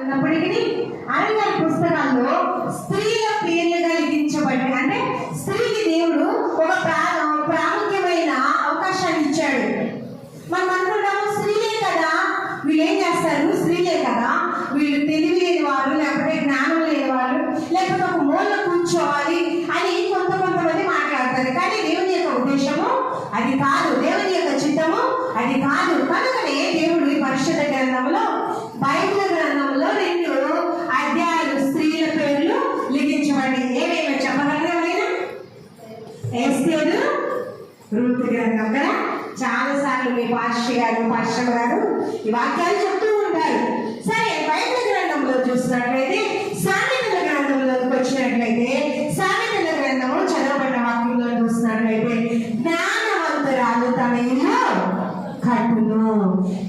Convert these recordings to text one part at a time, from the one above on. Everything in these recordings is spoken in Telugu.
ఉన్నప్పటికీ ఆయన పుస్తకాల్లో స్త్రీల పేర్లుగా లిఖించబడి, అంటే స్త్రీకి దేవుడు ఒక ప్రాముఖ్యమైన అవకాశాన్ని ఇచ్చాడు. మనం అనుకుంటాము స్త్రీలే కదా, వీళ్ళు ఏం చేస్తారు, స్త్రీలే కదా, వీళ్ళు తెలివి లేని వాళ్ళు, లేకపోతే జ్ఞానం లేని వాళ్ళు, లేకపోతే ఒక మూల కూర్చోవాలి అని కొంతమంది మాట్లాడతారు. కానీ దేవుని యొక్క ఉద్దేశము అది కాదు, దేవుని యొక్క చిత్తము అది కాదు. కనుకనే దేవుడు ఈ పరిశుద్ధ గ్రంథంలో, బైబిల్ గ్రంథంలో 2 అధ్యాయాలు స్త్రీల పేర్లు లిఖించబడి. ఏమేమో చెప్పగలరా ఎవరైనా? ఎస్తేరు, రూతు గ్రంథం కదా. చాలా సార్లు మీ పాస్టర్ గారు ఈ వాక్యాలు చెప్తూ ఉంటారు. సరే, బైబిల్ గ్రంథంలో చూసినట్లయితే, సామెతల గ్రంథంలోకి వచ్చినట్లయితే, సామెతల గ్రంథము చదవబడిన వాక్యంలో చూసినట్లయితే, జ్ఞానవంతురాలు తన ఇల్లు కట్టును.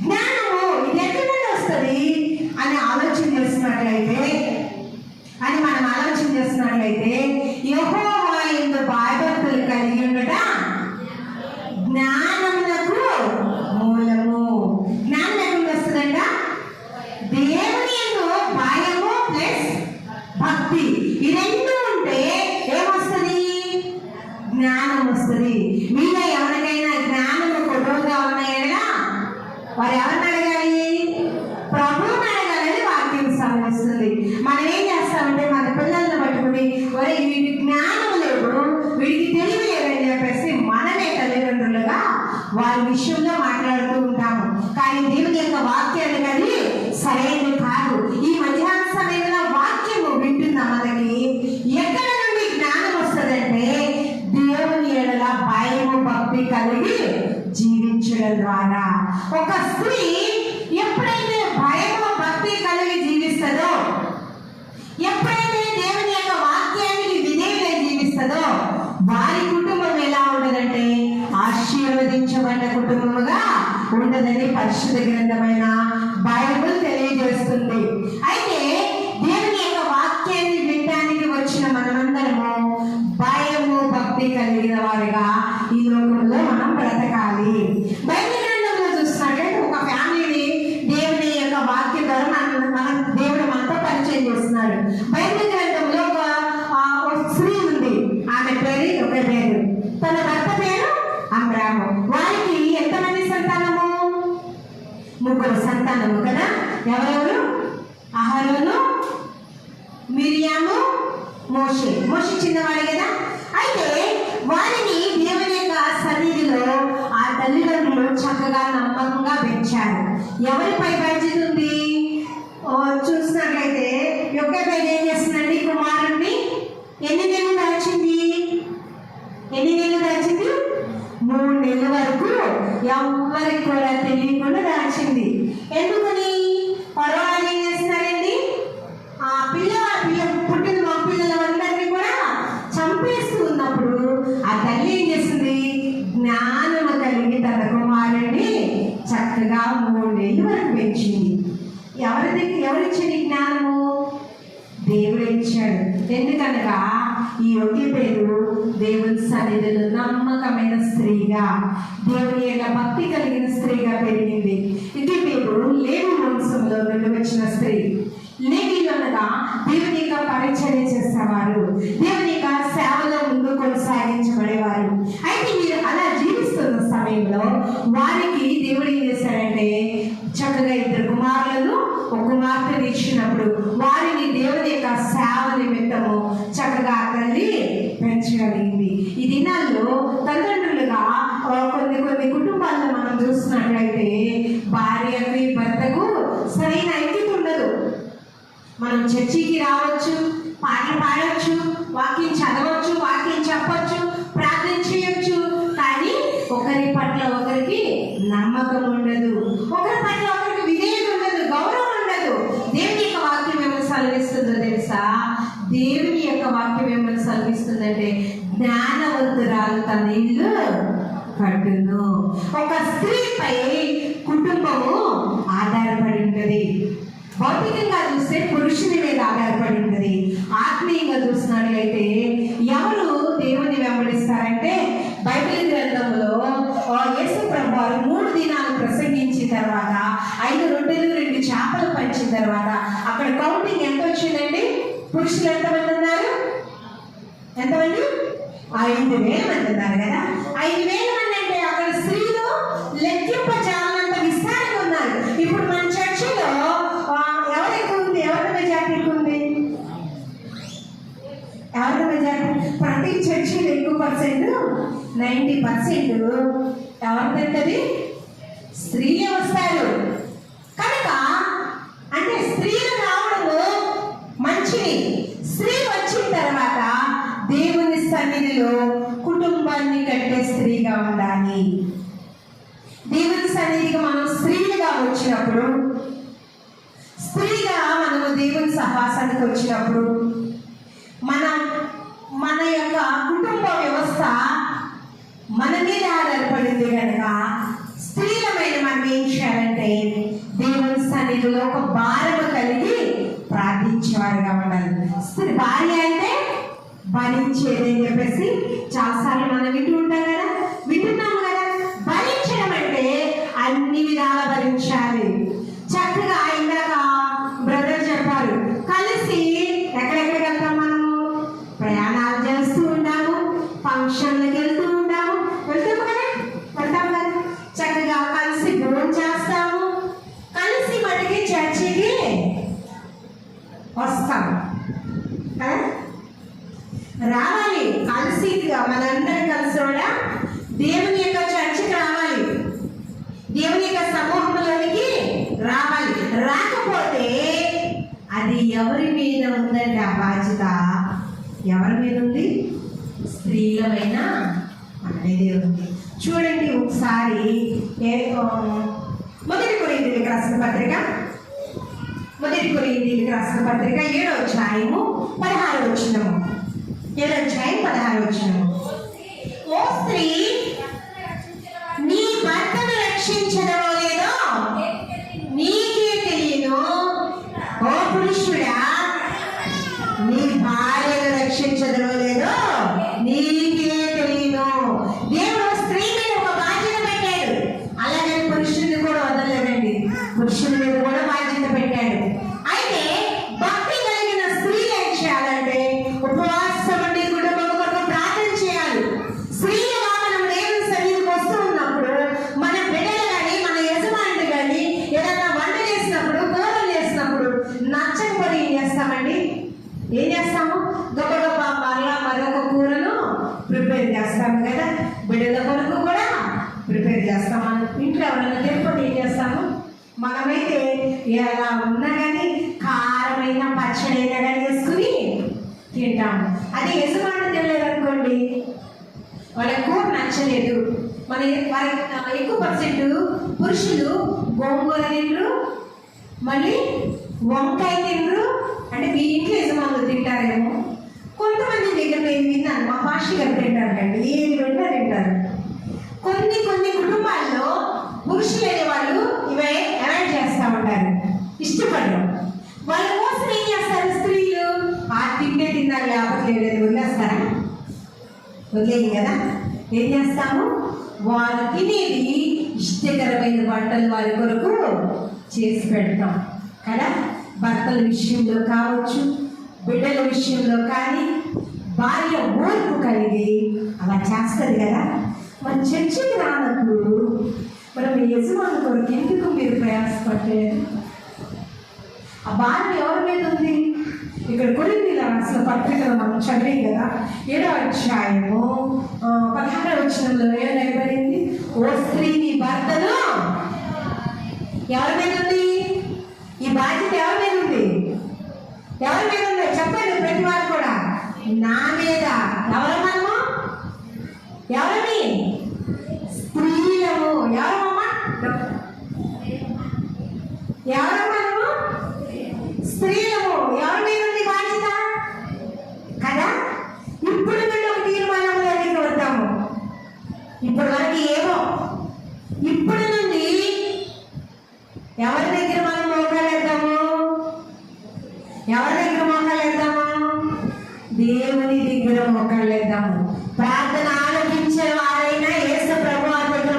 జ్ఞానము ఇది ఎక్కడి నుండి వస్తుంది అని మనం ఆలోచన చేసినట్లయితే యెహోవా యందు భయభక్తులు కలిగి ఉండుట జ్ఞానమునకు మూలము. జ్ఞానం ఎక్కడ వస్తుందంట? దేవుని యందు భయము ప్లస్ భక్తి, ఈ 2 ఉంటే ఏమొస్తుంది? జ్ఞానం వస్తుంది. మీలో ఎవరికైనా జ్ఞానము కొద్దిగా ఉన్నాయా? వారు ఎవరిని అడగాలి? ప్రభువుని అడగాలని వాక్యం సవరిస్తుంది. మనం ఏం చేస్తామంటే మన పిల్లల్ని పట్టుకుని, ఒరే వీడి జ్ఞానం లేదు, వీడికి తెలివి లేదని చెప్పేసి మనమే తల్లిదండ్రులుగా వారి విషయంలో మాట్లాడుతూ ఉంటాము. కానీ దేవుని యొక్క వాక్యాన్ని కానీ సరైనది కాదు. ఈ మధ్యాహ్న సమయంలో వాక్యము వింటున్న మనకి ఎక్కడ నుండి జ్ఞానం వస్తుందంటే, దేవుని ఎడల భయము భక్తి కలిగి జీవించడం ద్వారా. ఒక స్త్రీ ఎప్పుడైతే భయము భక్తి కలిగి జీవిస్తుందో, ఎప్పుడైతే దేవుని యొక్క వాక్యానికి విధేయులై జీవిస్తుందో, వారి కుటుంబం ఎలా ఉండదంటే ఆశీర్వదించబడిన కుటుంబముగా ఉండదని పరిశుద్ధ గ్రంథమైన బైబిల్ తెలియజేస్తుంది. అయితే దేవుని యొక్క వాక్యాన్ని వినడానికి వచ్చిన మనమందరము భయము భక్తి కలిగిన వారిగా ఈ లోకంలో మనం బ్రతకాలి. బైబిల్ గ్రంథంలో చూస్తున్నట్లయితే ఒక ఫ్యామిలీని దేవుని యొక్క వాక్యం ద్వారా మన దేవుడు మనతో పరిచయం చేస్తున్నాడు. బైబిల్ గ్రంథంలో ఒక స్త్రీ ఉంది. ఆమె పేరు యోకేబేదు, తన భర్త పేరు అబ్రాము. వారికి ఎంతమంది సంతానము? 3 సంతానము కదా. ఎవరెవరు? అహరోను, మిరియాము, మోషే. మోషే చిన్నవాడు కదా. అయితే వారిని దేవుని యొక్క సన్నిధిలో ఆ తల్లిదండ్రులు చక్కగా నమ్మకంగా పెంచారు. ఎవరిపై బాధ్యత ఉంది? చూసినట్లయితే యోకేబేదు ఏం చేస్తుందండి? కుమారుడిని ఎన్ని నెలలు దాచింది? 3 నెలల వరకు ఎవరికి కూడా తెలియకుండా దాచింది. ఎందుకని? పర్వాలేదు ఏం చేస్తున్నారండి? ఆ పిల్ల పుట్టిన మా పిల్లలందరినీ కూడా చంపేస్తూ ఉన్నప్పుడు ఆ తల్లి ఏం చేస్తుంది? జ్ఞానము కలిగి తన కుమారుడిని చక్కగా 3 నెలల వరకు పెంచింది. ఎవరిచ్చింది జ్ఞానము? దేవుడు ఇచ్చాడు. ఎందుకనగా ఈ యోకేబేదు దేవుని సన్నిధిలో నమ్మకమైన స్త్రీగా, దేవుని యొక్క భక్తి కలిగిన స్త్రీగా పెరిగింది. యోకేబేదు లేవి వంశంలో నుండి వచ్చిన స్త్రీ. లేవీలు అనగా దేవుని యొక్క పరిచర్య చేసేవారు, దేవుని యొక్క సేవలో ముందు కొనసాగించబడేవారు. అయితే మీరు అలా జీవిస్తున్న సమయంలో వారికి దేవుడు ఏం చేశాడంటే, చక్కగా 2 కుమారులను, 1 కుమార్తెను ఇచ్చినప్పుడు వారిని దేవుని యొక్క సేవ నిమిత్తము చక్కగా తల్లి పెంచగలిగింది. ఈ దినాల్లో తల్లిదండ్రులుగా కొన్ని కుటుంబాలను మనం చూసినట్లయితే భార్యకి భర్తకు సరైన ఐక్యత ఉండదు. మనం చర్చికి రావచ్చు, పాటలు పాడవచ్చు, వాక్యం చదవచ్చు, వాక్యం చెప్పచ్చు, ప్రార్థన చేయొచ్చు, కానీ ఒకరి పట్ల ఒకరికి నమ్మకం ఉండదు, ఒకరి పట్ల ఒకరికి విధేయత ఉండదు, గౌరవం ఉండదు. దేవుని యొక్క వాక్యం ఏమని సెలవిస్తుందో తెలుసా? దేవుని యొక్క వాక్యం ఏమని సెలవిస్తుందంటే, జ్ఞానవంతురాలు తన ఇల్లు కట్టును. ఒక స్త్రీపై కుటుంబము ఆధారపడి ఉంటుంది. భౌతికంగా చూస్తే పురుషుని మీద ఆధారపడి ఉంటుంది. ఆత్మీయంగా చూసినట్లయితే ఎవరు దేవుని వెంబడిస్తారంటే, బైబిల్ గ్రంథంలో యేసు ప్రభువారు 3 దినాలు ప్రసంగించిన తర్వాత 5 రొట్టెలు 2 చేపలు పంచిన తర్వాత అక్కడ కౌంటింగ్ ఎంత వచ్చిందండి? పురుషులు ఎంతమంది ఉన్నారు? ఎంతమంది? 5,000 మంది ఉన్నారు కదా. 5,000 మంది అంటే అక్కడ స్త్రీలు లెక్కింప చాలంత విస్తారంగా ఉన్నారు. ఇప్పుడు మన చర్చిలో ఎవరు ఎక్కువ ఉంది? ఎవరి మెజార్టీ ఎక్కువ ఉంది? ఎవరి మెజార్టీ? ప్రతి చర్చిలో ఎక్కువ పర్సెంట్ 90% ఎవరు తింటది? స్త్రీలే వస్తారు. కనుక అంటే స్త్రీలు రావడము మంచిది. స్త్రీ వచ్చిన తర్వాత దేవుని సన్నిధిలో కుటుంబాన్ని కట్టే స్త్రీగా ఉండాలి. దేవుని సన్నిధికి మనం స్త్రీలుగా వచ్చినప్పుడు, స్త్రీగా మనము దేవుని సహవాసానికి వచ్చినప్పుడు మన యొక్క కుటుంబ వ్యవస్థ మన మీద ఆధారపడింది కనుక స్త్రీలమైన మనం ఏం చేయాలంటే దేవుని సన్నిధిలో ఒక భారము కలిగి ప్రార్థించేవారుగా ఉండాలి. స్త్రీ భార్య అంటే భరించేది అని చెప్పేసి చాలాసార్లు మనం వింటున్నాము కదా. భరించడం అంటే అన్ని విధాలా భరించాలి. చక్కగా ఇందాక బ్రదర్ చెప్పారు, కలిసి ఎక్కడెక్కడికి వెళ్తాం? మనము ప్రయాణాలు చేస్తూ ఉంటాము, ఫంక్షన్లకు వెళ్తాము కదా. చక్కగా కలిసి భోజనం చేస్తాము, కలిసి మటుకి చర్చికి వస్తాము కదా. రావాలి కలిసి, మనందరం కలిసి కూడా దేవుని యొక్క చర్చికి రావాలి, దేవుని యొక్క సమూహంలోనికి రావాలి. రాకపోతే అది ఎవరి మీద ఉందంటే ఆ బాధ్యత ఎవరి మీద ఉంది? స్త్రీలమైన మన మీదే ఉంది. చూడండి ఒకసారి మొదటి కొరింథీయులకు రాసిన పత్రిక 7వ అధ్యాయము 16వ వచనము. 7వ అధ్యాయం 16వ వచనము. ఓ స్త్రీ, నీ భర్తను రక్షించడమో లేదో నీకే తెలియను. ఓ పురుషుడా, నీ భార్యను రక్షించడమో లేదో నీకే తెలియను. దేవుడు స్త్రీ మీద ఒక బాధ్యత పెట్టాడు. అలాగే పురుషుడిని కూడా వదలలేదండి, పురుషుడి మీద కూడా బాధ్యత పెట్టాడు. అయితే భక్తి కలిగిన స్త్రీలు ఏం చేయాలంటే ఉపవాసం ఉండి కుటుంబం కొరకు ప్రార్థన చేయాలి. స్త్రీలుగా మనం దేవుని సన్నిధికి వస్తూ ఉన్నప్పుడు మన బిడ్డలు కానీ మన యజమానులు కానీ ఏదైనా వంట చేసినప్పుడు, కూరలు చేసినప్పుడు నచ్చకపోతే ఏం చేస్తామండి? ఏం చేస్తాము? గొప్ప మరొక కూరను ప్రిపేర్ చేస్తాము కదా. బిడ్డల కొరకు కూడా ప్రిపేర్ చేస్తాము. ఇంట్లో ఎవరైనా తెలియకపోతే ఏం చేస్తాము? మనమైతే ఎలా ఉన్నా కానీ కారమైన పచ్చడైనా కానీ వేసుకుని తింటాము. అది యజమానులు తినలేదనుకోండి, వాళ్ళ కూర నచ్చలేదు. వారికి ఎక్కువ పర్సెంట్ పురుషులు గోంగూర తినరు, మళ్ళీ వంకాయ తినరు. అంటే మీ ఇంట్లో యజమానులు తింటారేమో. కొంతమంది దగ్గర నేను విన్నాను, మా పాషి గారు తింటారండి, ఏది పెట్టినా తింటారు. కొన్ని కుటుంబాల్లో పురుషులు అనే వాళ్ళు ఇవే అవాయిడ్ చేస్తూ ఉంటారు, ఇష్టపడరు. వాళ్ళ కోసం ఏం చేస్తారు స్త్రీలు? ఆ తిన్నారు లేకపోతే లేదు వదిలేస్తారా? వదిలేదు కదా. ఏం చేస్తాము? వారు తినేది ఇష్టకరమైన వంటలు వారి కొరకు చేసి పెడతాం కదా. భర్తల విషయంలో కావచ్చు, బిడ్డల విషయంలో కానీ భార్య ఓర్పు కలిగి అలా చేస్తుంది కదా. మన చర్చికి రానప్పుడు మనం యజమాని కొరకు ఎందుకు మీరు ప్రయాసపడలేదు? ఆ భార్య ఎవరి మీద ఉంది? ఇక్కడ కొరింథీయుల రాసిన పత్రికలో మనం చదివాం కదా, 7వ అధ్యాయము 16వ వచనంలో ఏమైపోయింది? ఓ స్త్రీ, నీ భర్తను ఎవరి మీద ఉంది? ఈ బాధ్యత ఎవరి మీద ఉంది? ఎవరి మీద ఉందో చెప్పండి ప్రతి వారు కూడా. నా మీద. ఎవరు మనము? ఎవరిని? స్త్రీలము. ఎవరమ్మా? ఎవరు మనము? స్త్రీలము. ఎవరి మీద ఉంది బాధ్యత కదా. ఇప్పుడు నుండి ఒక తీర్మానంలోకి వద్దాము. ఇప్పటి వరకు ఏమో, ఇప్పుడు నుండి ఎవరి దగ్గర మనం మోకాలేద్దాము? ఎవరి దగ్గర మోకాలేద్దాము? దేవుని దగ్గర మోకాలేద్దాము. ప్రార్థన ఆలోచించే వారైనా యేసు ప్రభువు దగ్గర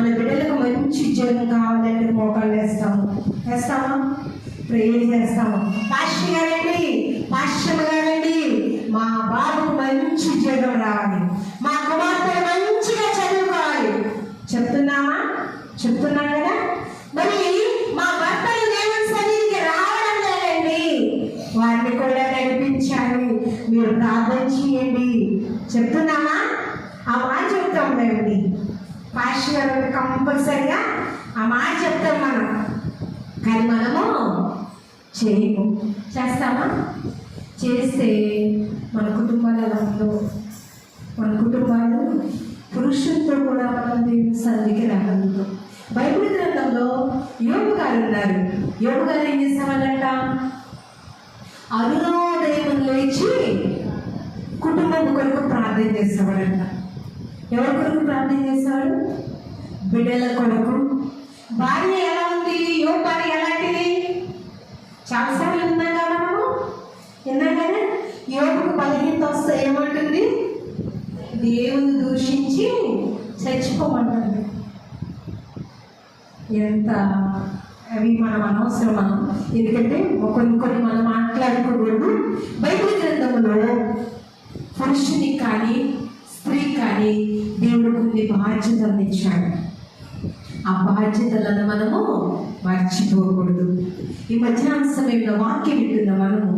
మన బిడ్డలకు మంచి ఉద్యోగం కావాలంటే మోకాళ్ళు వేస్తామా? ప్రేయర్ చేస్తాము. పాస్టర్ గారండి మా బాబుకు మంచి ఉద్యోగం రావాలి, మా కుమార్తె మంచిగా చదువుకోవాలి చెప్తున్నాం కదా. మరి మా భర్తలు దేవుని సన్నిధికి రావడం లేదండి, వారిని కూడా నడిపించాలి, మీరు ప్రార్థన చేయండి చెప్తున్నామా? ఆ మాట చెప్తాం మేమండి. పాస్టర్ గారు కంపల్సరిగా ఆ మాట చెప్తాం మనం, కానీ మనము చేయము. చేస్తామా? చేస్తే మన కుటుంబాలు పురుషులతో కూడా మనం దేవుని సన్నిధికి రాగలుగుతాం. బైబిల్ గ్రంథంలో యోబు గారు ఉన్నారు. యోబు గారు ఏం చేసేవాళ్ళంట? అరుణోదయం లేచి కుటుంబం కొరకు ప్రార్థన చేసేవాడంట. ఎవరి కొరకు ప్రార్థన చేసేవాడు? బిడ్డల కొరకు. భార్య ఎలా ఉంది? యోబు భార్య ఎలాంటిది? చాలాసార్లు విన్నాం కదా. యోబుకు బలహీనత వస్తే ఏమంటుంది? దేవుని దూషించి చచ్చిపోమంటుంది. ఎంత అవి మనం అనవసరమా? ఎందుకంటే కొన్ని మనం మాట్లాడుకోకూడదు. బైబిల్ గ్రంథంలో పురుషునికి కానీ స్త్రీ కానీ దేవుడు కొన్ని బాధ్యతలు ఇచ్చాడు. ఆ బాధ్యతలను మనము మర్చిపోకూడదు. ఈ మధ్యాహ్న సమయంలో వాక్యం వింటున్న మనము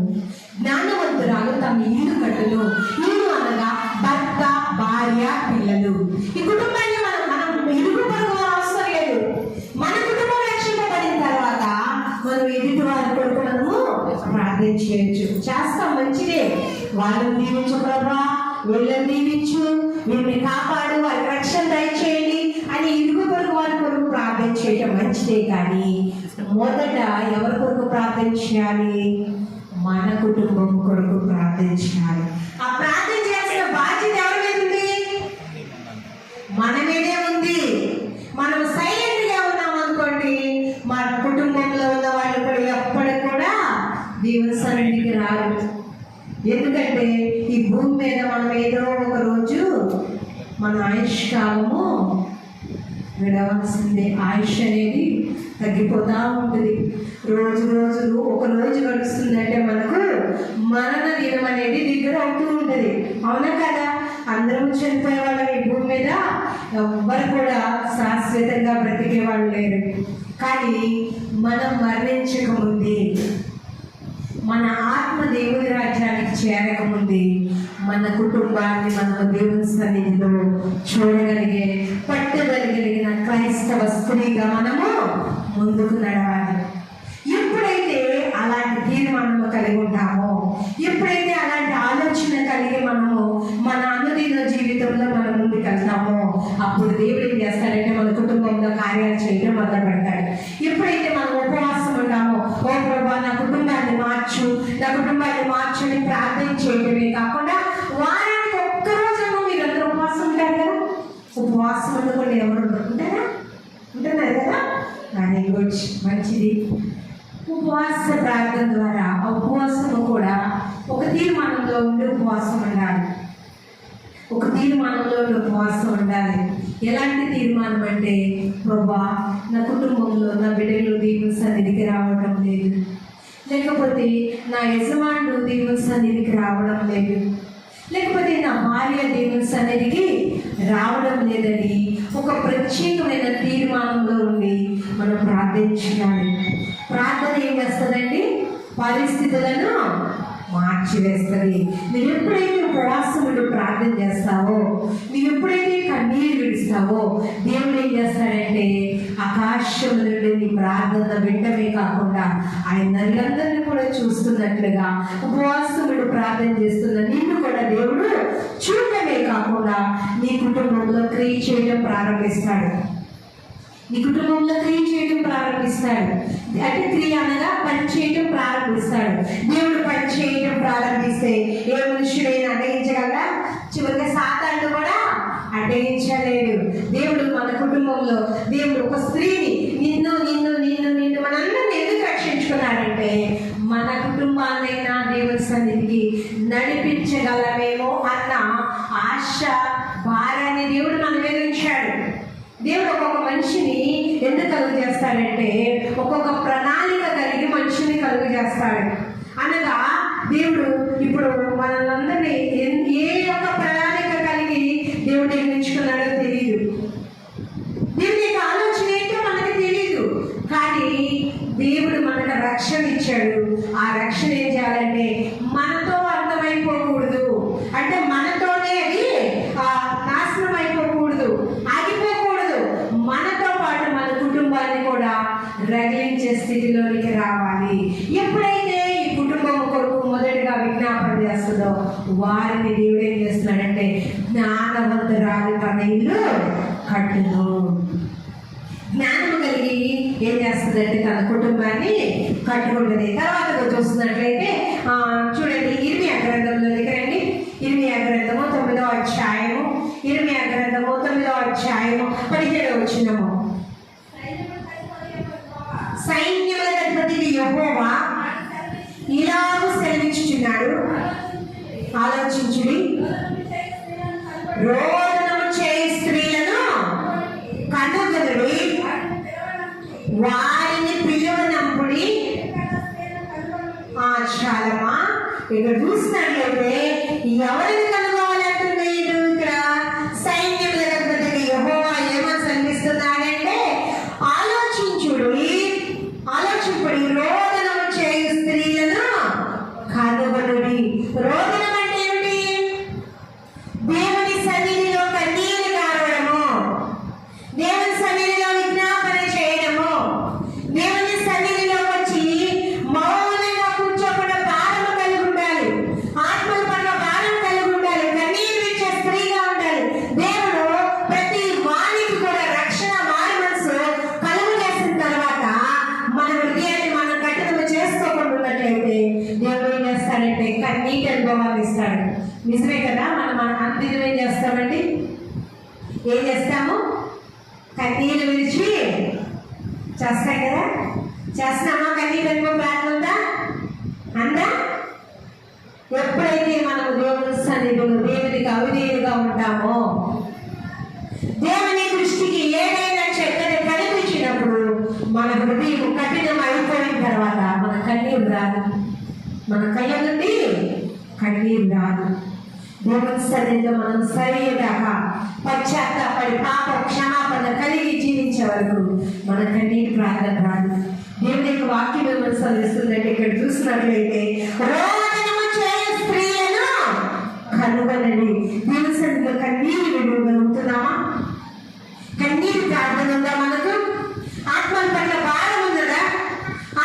జ్ఞానవంతురాలు తమ ఇల్లు కట్టును. ఇల్లు అనగా భర్త, భార్య, పిల్లలు. ఈ కుటుంబాన్ని మనం ఇరుగు పొరుగు అవసరం లేదు. మన కుటుంబం రక్షింపబడిన తర్వాత మనం ఎదుటి వారి కొరకు మనము ప్రార్థన చేయొచ్చు. చేస్తాం, మంచిదే. వాళ్ళని దీవించు ప్రభా, వీళ్ళని దీవించు, వీళ్ళని కాపాడు, వారి రక్షణ దయచేయండి అని ఇరుగు పొరుగు వారి కొరకు ప్రార్థన చేయటం మంచిదే. కానీ మొదట ఎవరి కొరకు ప్రార్థన చేయాలి? మన కుటుంబం కొరకు ప్రార్థన చేయాలి. ఆ ప్రార్థన చేసిన బాధ్యత ఎవరి మీద ఉంది? మన మీదే ఉంది. మనం సైలెంట్గా ఉన్నాం అనుకోండి, మన కుటుంబంలో ఉన్న వాళ్ళు కూడా ఎప్పటికి కూడా దేవుని సన్నిధికి రారు. ఎందుకంటే ఈ భూమి మీద మనం ఏదో ఒక రోజు మన ఆయుష్కాలము విడవలసిందే. ఆయుష్ అనేది తగ్గిపోతూ ఉంటుంది. రోజులు ఒక రోజు గడుస్తుందంటే మనకు మరణ దినం అనేది దగ్గర అవుతూ ఉంటుంది. అవునా కదా? అందరం చనిపోయే వాళ్ళు ఈ భూమి మీద ఎవ్వరు కూడా శాశ్వతంగా బ్రతికే వాళ్ళు లేరు. కానీ మనం మరణించకముందే, మన ఆత్మ దేవుని రాజ్యానికి చేరకముందే మన కుటుంబాన్ని మనం దేవుని సన్నిధిలో చూడగలిగే పట్టగలిగిన క్రైస్తవ స్త్రీగా మనము ముందుకు నడవాలి. ఎప్పుడైతే అలాంటి తీర్మానము కలిగి ఉంటామో, ఎప్పుడైతే అలాంటి ఆలోచన కలిగి మనము మన అనుదిన జీవితంలో మనం ముందుకు వెళ్తామో, అప్పుడు దేవుడు ఏం చేస్తాడంటే మన కుటుంబంలో కార్యాలు చేయడం మొదలు పెడతాడు. ఎప్పుడైతే మనం ఉపవాసం ఉంటామో, ఓ ప్రభా నా కుటుంబాన్ని మార్చని ప్రార్థన చేయడమే కాకుండా వారానికి ఒక్కరోజు మీరందరూ ఉపవాసం ఉంటారు కదా. ఉపవాసం ఉండకుండా ఎవరు ఉంటున్నారు కదా. కానీ మంచిది. ఉపవాస ప్రార్థన ద్వారా ఆ ఉపవాసము కూడా ఒక తీర్మానంలో ఉండి ఉపవాసం ఉండాలి. ఎలాంటి తీర్మానం అంటే, ప్రభా నా కుటుంబంలో నా బిడ్డలు దేవుని సన్నిధికి రావడం లేదు, లేకపోతే నా యజమానుడు దేవుని సన్నిధికి రావడం లేదు, లేకపోతే నా భార్య దేవుని సన్నిధికి రావడం లేదని ఒక ప్రత్యేకమైన తీర్మానంలో ఉండి మనం ప్రార్థించాలి. ప్రార్థన ఏం చేస్తుందండి? పరిస్థితులను మార్చివేస్తుంది. మీరు ఎప్పుడైతే ఉపవాసములు ప్రార్థన చేస్తావో, నువ్వు ఎప్పుడైతే కన్నీరు విడుస్తావో, దేవుడు ఏం చేస్తాడంటే ఆకాశం నుండి నీ ప్రార్థన వింటమే కాకుండా ఆయన నరులందరినీ కూడా చూస్తున్నట్లుగా ఉపవాసములు ప్రార్థన చేస్తున్న నిన్ను కూడా దేవుడు చూడటమే కాకుండా నీ కుటుంబంలో క్రియ చేయడం ప్రారంభిస్తాడు. అంటే క్రియ అనగా పని చేయడం ప్రారంభిస్తాడు. దేవుడు పని చేయడం ప్రారంభిస్తే ఏ మనుషుడైనా అడ్డగించగలరా? చివరిగా సాతాను కూడా అడ్డగించలేడు. దేవుడు మన కుటుంబంలో దేవుడు ఒక స్త్రీని నిన్ను మనందరినీ ఎందుకు రక్షించుకున్నాడంటే మన కుటుంబాన్నైనా దేవుని సన్నిధికి నడిపించగలమేమో అన్న ఆశ భారాన్ని దేవుడు మన మీద ఉంచాడు. దేవుడు ఒక్కొక్క ప్రణాళిక కలిగి మనిషిని కలుగు చేస్తాడు. అనగా దేవుడు ఇప్పుడు మనల్ని ఏ యొక్క ప్రణాళిక కలిగి దేవుడు నిర్మించుకున్నాడో తెలియదు. దేవుని యొక్క ఆలోచన ఏంటో మనకు తెలియదు. కానీ దేవుడు మనకు రక్షణ ఇచ్చాడు. ఆ రక్షణ ఏం చేయాలంటే మనతో అర్థమైపోకూడదు, అంటే మనతోనే అది నాశనం అయిపోకూడదు, ఆగిపోకూడదు. మనతో పాటు మన కుటుంబాన్ని కూడా రగిలించే స్థితిలోనికి రావాలి. ఎప్పుడైతే ఈ కుటుంబం కొరకు మొదటిగా విజ్ఞాపన చేస్తుందో వారిని దేవుడు ఏం చేస్తున్నాడంటే జ్ఞానవంతురాలు తన ఇల్లు కట్టును. జ్ఞానం కలిగి ఏం చేస్తుందంటే తన కుటుంబాన్ని కట్టుకుంటుంది. తర్వాత చూస్తున్నట్లయితే చూడండి, ఇర్మియా గ్రంథంలోకి రండి. ఇర్మియా గ్రంథము 9వ అధ్యాయము, ఇర్మియా గ్రంథము 9వ అధ్యాయము 17వ వచనము. సైన్యముల అధిపతి యెహోవా ఇలాగూ సెలవిచ్చుచున్నాడు, ఆలోచించుడి, రోదనము చేయి స్త్రీలను కనుగొనుడి, వారిని పిలువనంపుడి. చాలమ్మా, ఇక్కడ చూసినట్లయితే ఎవరిని కనుగోవాలంటుంది? ఇక్కడ సైన్యముల అధిపతి యెహోవా ఏమని సెలవిస్తున్నాడంటే ఆలోచించుడి, రోదనము చేయు స్త్రీలను కనుగొనుడి. రోదనం అంటే ఏమిటి? దేవుని సన్నిధిలో కన్నీరు కారడము, దేవుని సన్నిధిలో విజ్ఞాపన చేయడము, దేవుని సన్నిధిలో వచ్చి మౌనంగా కూర్చోకుండా భారము కలిగి ఉండాలి, ఆత్మల పట్ల భారం కలిగి ఉండాలి, కన్నీరు ఇచ్చే స్త్రీగా ఉండాలి. దేవుడు ప్రతి వానికి కూడా రక్షణ మారు మనసు కలుగు చేసిన తర్వాత మన హృదయాన్ని మనం కఠినము చేసుకోకుండా ఉన్నట్లయితే దేవుడు ఏం చేస్తాడంటే కన్నీటి అనుభవాన్ని ఇస్తాడు. నిజమే కదా? మనం అంతిమం ఏం చేస్తామండి? ఏం చేస్తాము? కన్నీరు విడిచి చేస్తాం కదా? చేస్తున్నామా? కన్నీరు అనుభవం రాకుండా అందా? ఎప్పుడైతే మనం దేవుని సన్నిధిలో దేవునికి అవిధేయులుగా ఉంటామో, దేవుని దృష్టికి ఏదైనా చెడ్డని కనిపించినప్పుడు మన హృదయం కఠినం అయిపోయిన తర్వాత మన కన్నీరు రాదు, మన కళ్ళ నుండి కన్నీరు రాదు. దేవుని సన్నిధిలో మనం సరైనదాకా పశ్చాత్తాపడి పాప క్షమాపణ కలిగి జీవించే వరకు మన కన్నీరు ప్రార్థన రాదు. దేవుని యొక్క వాక్యం ఏమని సరిస్తుందంటే ఇక్కడ చూసినట్లయితే రోదనము చేయు స్త్రీలను కనుగొనండి. దేవుని సన్నిధిలో కన్నీరు విడవగలుగుతున్నామా? కన్నీరు ప్రార్థన ఉందా మనకు? ఆత్మల పట్ల భారం ఉన్నదా?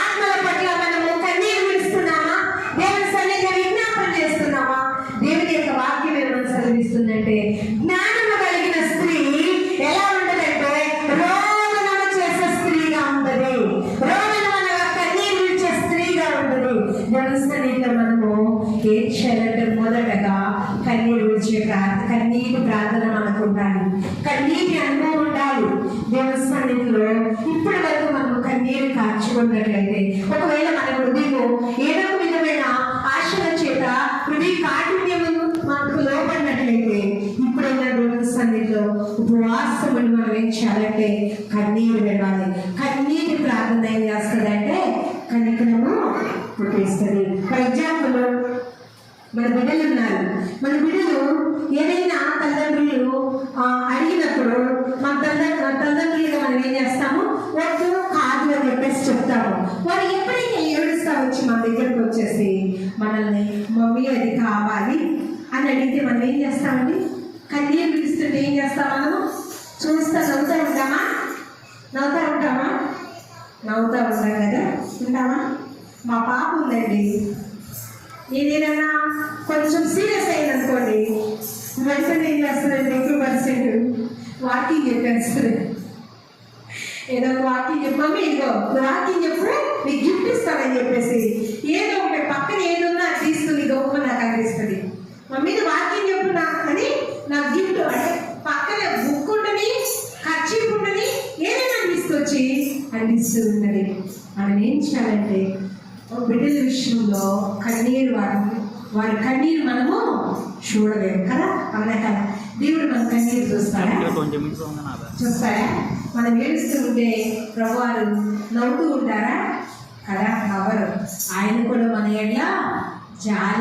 ఆత్మల పట్ల మనము కన్నీరు విడుస్తున్నామా? దేవుని సన్నిధిలో విజ్ఞాపన చేస్తున్నామా? దేవుని యొక్క వాక్యం ఏమని సెలవిస్తుందంటే జ్ఞానము కలిగిన స్త్రీ ఎలా ఉండదంటే రోదనము చేసే స్త్రీగా ఉండదు, రోదనము అనగా కన్నీరు విడిచే స్త్రీగా ఉండదు. దేవుని సన్నిధిలో మనము ఏం చేయాలంటే మొదటగా కన్నీరు విడిచే కన్నీరు ప్రార్థన మనకు ఉండాలి, కన్నీటి అనుభవం ఉండాలి. దేవుని సన్నిధిలో ఇప్పటి వరకు మనము కన్నీరు కార్చుకున్నట్లయితే, ఒకవేళ మన హృదయము ఏదో ఒక విధమైన ఆశల చేత హృదయ కాఠిన్యము మనకు లోపడినట్లయితే ఇప్పుడైనా దేవుని సన్నిధిలో ఉపవాసముని మనం ఏం చేయాలంటే కన్నీరు విడాలి. కన్నీటి ప్రార్థన ఏం చేస్తుందంటే కనికరము పుట్టిస్తుంది. ఫర్ ఎగ్జాంపుల్, మన బిడ్డలు ఉన్నారు. మన బిడ్డలు ఏదైనా తల్లిదండ్రులు అడిగినప్పుడు మన తల్లిదండ్రులుగా మనం ఏం చేస్తాము? వద్దు కాదు అని చెప్పేసి చెప్తాము. వారు ఎప్పుడైతే ఏడుస్తా వచ్చి మన దగ్గరకు వచ్చేసి మనల్ని మమ్మీ అది కావాలి అని అడిగితే మనం ఏం చేస్తామండి? కన్నీరు పిలుస్తుంటే ఏం చేస్తాం? మనము చూస్తా నవ్వుతూ ఉంటామా? నవ్వుతూ ఉంటాం కదా, ఉంటామా? మా పాప ఉందండి, ఏదైనా కొంచెం సీరియస్ అయింది అనుకోండి, వెంటనే ఏం చేస్తుందండి? 2% వాకింగ్ చెప్పేస్తుంది. ఏదో ఒక వాకింగ్ చెప్పు, మమ్మీ ఇదిగో వాకింగ్ చెప్పు, నీకు గిఫ్ట్ ఇస్తానని చెప్పేసి ఏదో ఒకటి పక్కన ఏదున్నా తీసుకుని గొప్ప నాకు అందిస్తుంది. మమ్మీ వాకింగ్ చెప్పు అని నాకు గిఫ్ట్, అంటే పక్కన బుక్ ఉంటుంది, కర్చీఫ్ ఉంటుంది, ఏదైనా తీసుకొచ్చి అందిస్తూ ఉన్నది. మనం ఏం చేయాలంటే బిడ్డల విషయంలో కన్నీరు వారి కన్నీరు మనము చూడలేము కదా? అవునా కదా? దేవుడు మన కన్నీరు చూస్తాడా? మనం ఏడుస్తూ ఉంటే ప్రభువారు నవ్వుతూ ఉంటారా కదా? నవ్వరు. ఆయన కూడా మన ఎట్లా జాలి